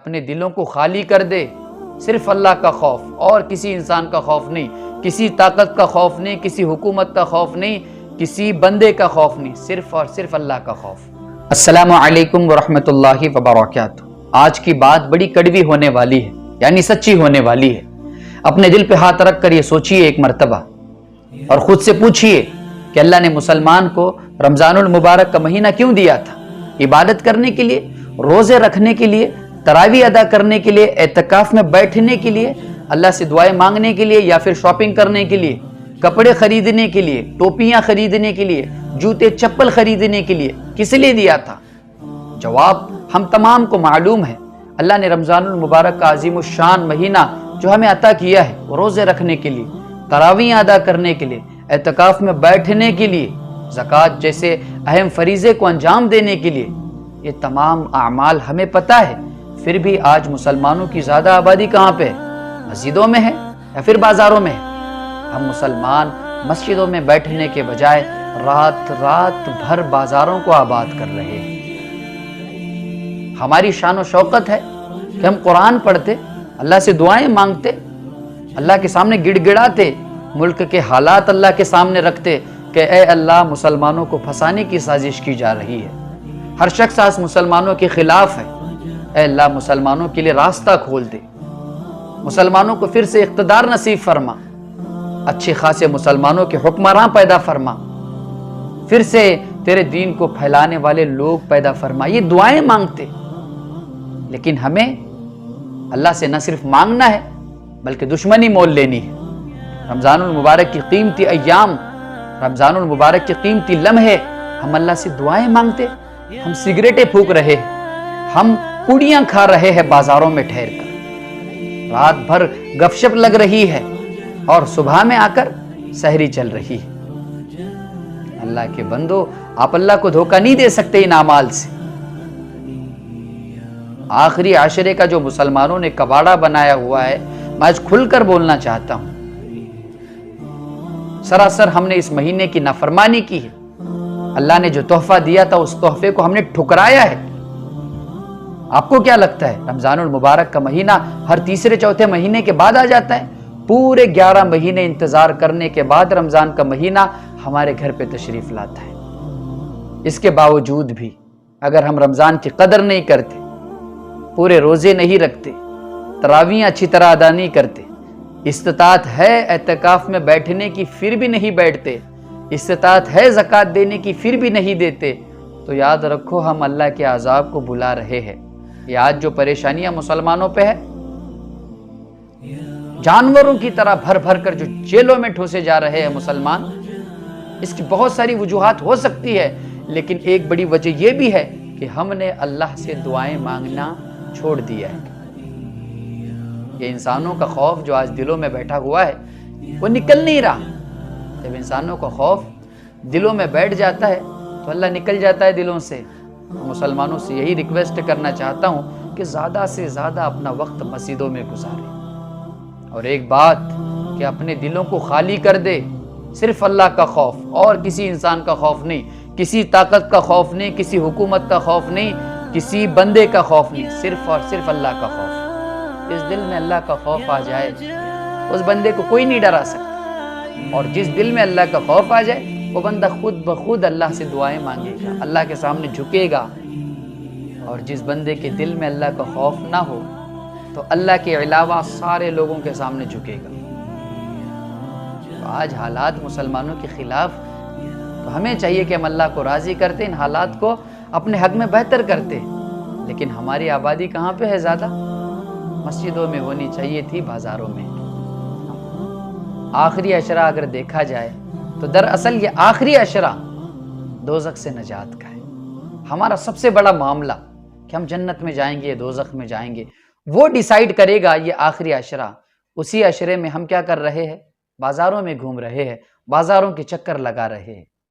اپنے دلوں کو خالی کر دے، صرف اللہ کا خوف اور کسی انسان کا خوف نہیں، کسی طاقت کا خوف نہیں، کسی حکومت کا خوف نہیں، کسی بندے کا خوف نہیں، صرف اور صرف اللہ کا خوف۔ السلام علیکم ورحمۃ اللہ وبرکاتہ۔ آج کی بات بڑی کڑوی ہونے والی ہے، یعنی سچی ہونے والی ہے۔ اپنے دل پہ ہاتھ رکھ کر یہ سوچئے ایک مرتبہ اور خود سے پوچھئے کہ اللہ نے مسلمان کو رمضان المبارک کا مہینہ کیوں دیا تھا؟ عبادت کرنے کے لیے، روزے رکھنے کے لیے، تراویح ادا کرنے کے لیے، اعتکاف میں بیٹھنے کے لیے، اللہ سے دعائیں مانگنے کے لیے، یا پھر شاپنگ کرنے کے لیے، کپڑے خریدنے کے لیے، ٹوپیاں خریدنے کے لیے، جوتے چپل خریدنے کے لیے کس لیے دیا تھا؟ جواب ہم تمام کو معلوم ہے۔ اللہ نے رمضان المبارک کا عظیم الشان مہینہ جو ہمیں عطا کیا ہے، وہ روزے رکھنے کے لیے، تراویح ادا کرنے کے لیے، اعتکاف میں بیٹھنے کے لیے، زکوٰۃ جیسے اہم فریضے کو انجام دینے کے لیے۔ یہ تمام اعمال ہمیں پتہ ہے، پھر بھی آج مسلمانوں کی زیادہ آبادی کہاں پہ ہے؟ مسجدوں میں ہے یا پھر بازاروں میں ہے؟ ہم مسلمان مسجدوں میں بیٹھنے کے بجائے رات بھر بازاروں کو آباد کر رہے ہیں۔ ہماری شان و شوکت ہے کہ ہم قرآن پڑھتے، اللہ سے دعائیں مانگتے، اللہ کے سامنے گڑ گڑاتے، ملک کے حالات اللہ کے سامنے رکھتے کہ اے اللہ، مسلمانوں کو پھنسانے کی سازش کی جا رہی ہے، ہر شخص آج مسلمانوں کے خلاف ہے، اے اللہ مسلمانوں کے لیے راستہ کھول دے، مسلمانوں کو پھر سے اقتدار نصیب فرما، اچھے خاصے مسلمانوں کے حکمراں پیدا فرما، پھر سے تیرے دین کو پھیلانے والے لوگ پیدا فرما۔ یہ دعائیں مانگتے، لیکن ہمیں اللہ سے نہ صرف مانگنا ہے بلکہ دشمنی مول لینی ہے۔ رمضان المبارک کی قیمتی ایام، رمضان المبارک کے قیمتی لمحے ہم اللہ سے دعائیں مانگتے، ہم سگریٹیں پھونک رہے ہیں، ہم پوڑیاں کھا رہے ہیں بازاروں میں ٹھہر کر، رات بھر گپ شپ لگ رہی ہے اور صبح میں آ کر سحری چل رہی ہے۔ اللہ کے بندو، آپ اللہ کو دھوکہ نہیں دے سکتے ان اعمال سے۔ آخری عشرے کا جو مسلمانوں نے کباڑا بنایا ہوا ہے، میں آج کھل کر بولنا چاہتا ہوں، سراسر ہم نے اس مہینے کی نافرمانی کی ہے۔ اللہ نے جو تحفہ دیا تھا اس تحفے کو ہم نے ٹھکرایا ہے۔ آپ کو کیا لگتا ہے رمضان المبارک کا مہینہ ہر تیسرے چوتھے مہینے کے بعد آ جاتا ہے؟ پورے 11 مہینے انتظار کرنے کے بعد رمضان کا مہینہ ہمارے گھر پہ تشریف لاتا ہے۔ اس کے باوجود بھی اگر ہم رمضان کی قدر نہیں کرتے، پورے روزے نہیں رکھتے، تراویح اچھی طرح ادا نہیں کرتے، استطاعت ہے اعتکاف میں بیٹھنے کی پھر بھی نہیں بیٹھتے، استطاعت ہے زکوٰۃ دینے کی پھر بھی نہیں دیتے، تو یاد رکھو ہم اللہ کے عذاب کو بلا رہے ہیں۔ یہ آج جو پریشانیاں مسلمانوں پہ ہے، جانوروں کی طرح بھر بھر کر جو جیلوں میں ٹھوسے جا رہے ہیں مسلمان، اس کی بہت ساری وجوہات ہو سکتی ہے، لیکن ایک بڑی وجہ یہ بھی ہے کہ ہم نے اللہ سے دعائیں مانگنا چھوڑ دیا ہے۔ یہ انسانوں کا خوف جو آج دلوں میں بیٹھا ہوا ہے وہ نکل نہیں رہا۔ جب انسانوں کا خوف دلوں میں بیٹھ جاتا ہے تو اللہ نکل جاتا ہے دلوں سے۔ مسلمانوں سے یہی ریکویسٹ کرنا چاہتا ہوں کہ زیادہ سے زیادہ اپنا وقت مسجدوں میں گزاریں، اور ایک بات کہ اپنے دلوں کو خالی کر دے، صرف اللہ کا خوف اور کسی انسان کا خوف نہیں، کسی طاقت کا خوف نہیں، کسی حکومت کا خوف نہیں، کسی بندے کا خوف نہیں، صرف اور صرف اللہ کا خوف۔ جس دل میں اللہ کا خوف آ جائے اس بندے کو کوئی نہیں ڈرا سکتا، اور جس دل میں اللہ کا خوف آ جائے وہ بندہ خود بخود اللہ سے دعائیں مانگے گا، اللہ کے سامنے جھکے گا۔ اور جس بندے کے دل میں اللہ کا خوف نہ ہو تو اللہ کے علاوہ سارے لوگوں کے سامنے جھکے گا۔ تو آج حالات مسلمانوں کے خلاف، تو ہمیں چاہیے کہ ہم اللہ کو راضی کرتے، ان حالات کو اپنے حق میں بہتر کرتے، لیکن ہماری آبادی کہاں پہ ہے زیادہ؟ مسجدوں میں ہونی چاہیے تھی، بازاروں میں۔ آخری عشرہ اگر دیکھا جائے تو دراصل یہ آخری عشرہ دوزخ سے نجات کا ہے۔ ہمارا سب سے بڑا معاملہ کہ ہم جنت میں جائیں گے یا دوزخ میں جائیں گے، وہ ڈیسائیڈ کرے گا یہ آخری عشرہ۔ اسی عشرے میں ہم کیا کر رہے ہیں؟ بازاروں میں گھوم رہے ہیں، بازاروں کے چکر لگا رہے ہیں۔